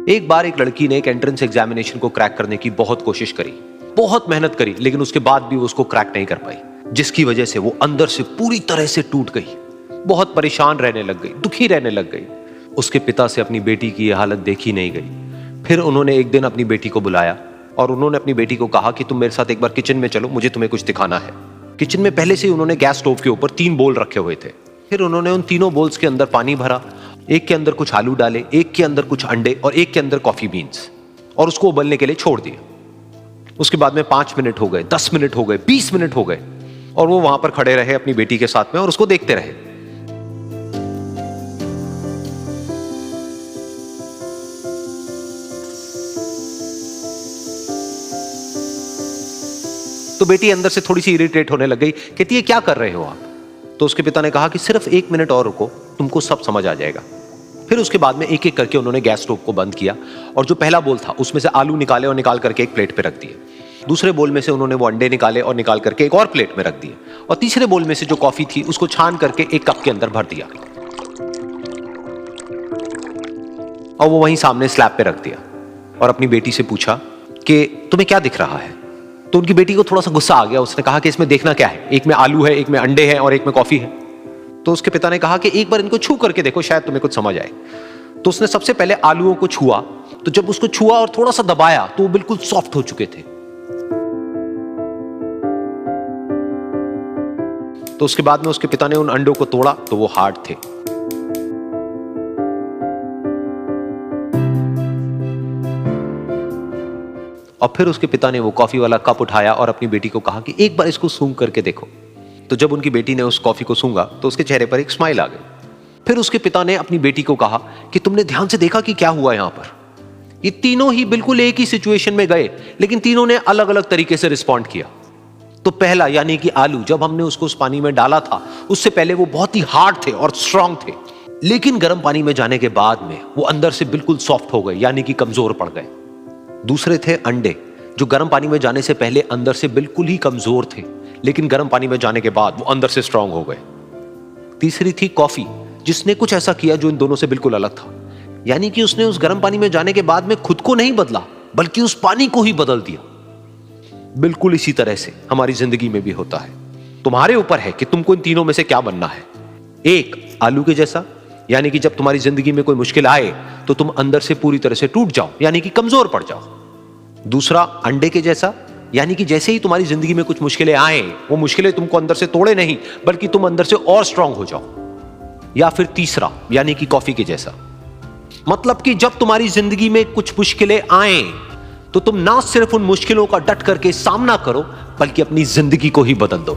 एक बार एक लड़की ने एक एंट्रेंस एग्जामिनेशन को क्रैक करने की बहुत कोशिश करी, बहुत मेहनत करी, लेकिन उसके बाद भी वो उसको क्रैक नहीं कर पाई, जिसकी वजह से वो अंदर से पूरी तरह से टूट गई, बहुत परेशान रहने लग गई, दुखी रहने लग गई। उसके पिता से अपनी बेटी की यह हालत देखी नहीं गई। फिर उन्होंने एक दिन अपनी बेटी को बुलाया और उन्होंने अपनी बेटी को कहा कि तुम मेरे साथ एक बार किचन में चलो, मुझे तुम्हें कुछ दिखाना है। किचन में पहले से ही उन्होंने गैस स्टोव के ऊपर 3 बोल रखे हुए थे। फिर उन्होंने उन तीनों बोल्स के अंदर पानी भरा, एक के अंदर कुछ आलू डाले, एक के अंदर कुछ अंडे और एक के अंदर कॉफी बीन्स, और उसको उबलने के लिए छोड़ दिया। उसके बाद में 5 मिनट हो गए, 10 मिनट हो गए, 20 मिनट हो गए, और वो वहां पर खड़े रहे अपनी बेटी के साथ में और उसको देखते रहे। तो बेटी अंदर से थोड़ी सी इरिटेट होने लग गई, कहती है क्या कर रहे हो आप? तो उसके पिता ने कहा कि सिर्फ 1 मिनट और रुको, तुमको सब समझ आ जाएगा। फिर उसके बाद में एक एक करके उन्होंने गैस स्टोव को बंद किया और जो पहला बोल था उसमें से आलू निकाले और निकाल करके एक प्लेट पे रख दिए। दूसरे बोल में से उन्होंने वो अंडे निकाले और निकाल करके एक और प्लेट में रख दिए, और तीसरे बोल में से जो कॉफी थी उसको छान करके एक कप के अंदर भर दिया और वो वहीं सामने स्लैब पे रख दिया और अपनी बेटी से पूछा कि तुम्हें क्या दिख रहा है? तो उनकी बेटी को थोड़ा सा गुस्सा आ गया। उसने कहा कि इसमें देखना क्या है, एक में आलू है, एक में अंडे हैं और एक में कॉफी है। तो उसके पिता ने कहा कि एक बार इनको छू करके देखो, शायद तुम्हें कुछ समझ आए। तो उसने सबसे पहले आलूओं को छुआ, तो जब उसको छुआ और थोड़ा सा दबाया तो वो बिल्कुल सॉफ्ट हो चुके थे। तो उसके बाद में उसके पिता ने उन अंडों को तोड़ा तो वो हार्ड थे। और फिर उसके पिता ने वो कॉफी वाला कप उठाया और अपनी बेटी को कहा कि एक बार इसको सूंघ करके देखो। तो जब उनकी बेटी ने उस कॉफी को सूंघा तो उसके चेहरे पर एक स्माइल आ गई। फिर उसके पिता ने अपनी बेटी को कहा कि तुमने ध्यान से देखा कि क्या हुआ यहां पर? ये तीनों ही बिल्कुल एक ही सिचुएशन में गए, लेकिन तीनों ने अलग अलग तरीके से रिस्पॉन्ड किया। तो पहला यानी कि आलू, जब हमने उसको उस पानी में डाला था उससे पहले वो बहुत ही हार्ड थे और स्ट्रांग थे, लेकिन गर्म पानी में जाने के बाद में वो अंदर से बिल्कुल सॉफ्ट हो गए, यानी कि कमजोर पड़ गए। दूसरे थे अंडे, जो गर्म पानी में जाने से पहले अंदर से बिल्कुल ही कमजोर थे, लेकिन गर्म पानी में जाने के बाद वो अंदर से स्ट्रांग हो गए। तीसरी थी कॉफी, जिसने कुछ ऐसा किया जो इन दोनों से बिल्कुल अलग था, यानी कि उसने उस गर्म पानी में जाने के बाद में खुद को नहीं बदला, बल्कि उस पानी को ही बदल दिया। बिल्कुल इसी तरह से हमारी जिंदगी में भी होता है। तुम्हारे ऊपर है कि तुमको इन तीनों में से क्या बनना है। एक, आलू के जैसा, यानी कि जब तुम्हारी जिंदगी में कोई मुश्किल आए तो तुम अंदर से पूरी तरह से टूट जाओ, यानी कि कमजोर पड़ जाओ। दूसरा, अंडे के जैसा, यानी कि जैसे ही तुम्हारी जिंदगी में कुछ मुश्किलें आए, वो मुश्किलें तुमको अंदर से तोड़े नहीं, बल्कि तुम अंदर से और स्ट्रांग हो जाओ। या फिर तीसरा, यानी कि कॉफी के जैसा, मतलब कि जब तुम्हारी जिंदगी में कुछ मुश्किलें आए तो तुम ना सिर्फ उन मुश्किलों का डट करके सामना करो, बल्कि अपनी जिंदगी को ही बदल दो।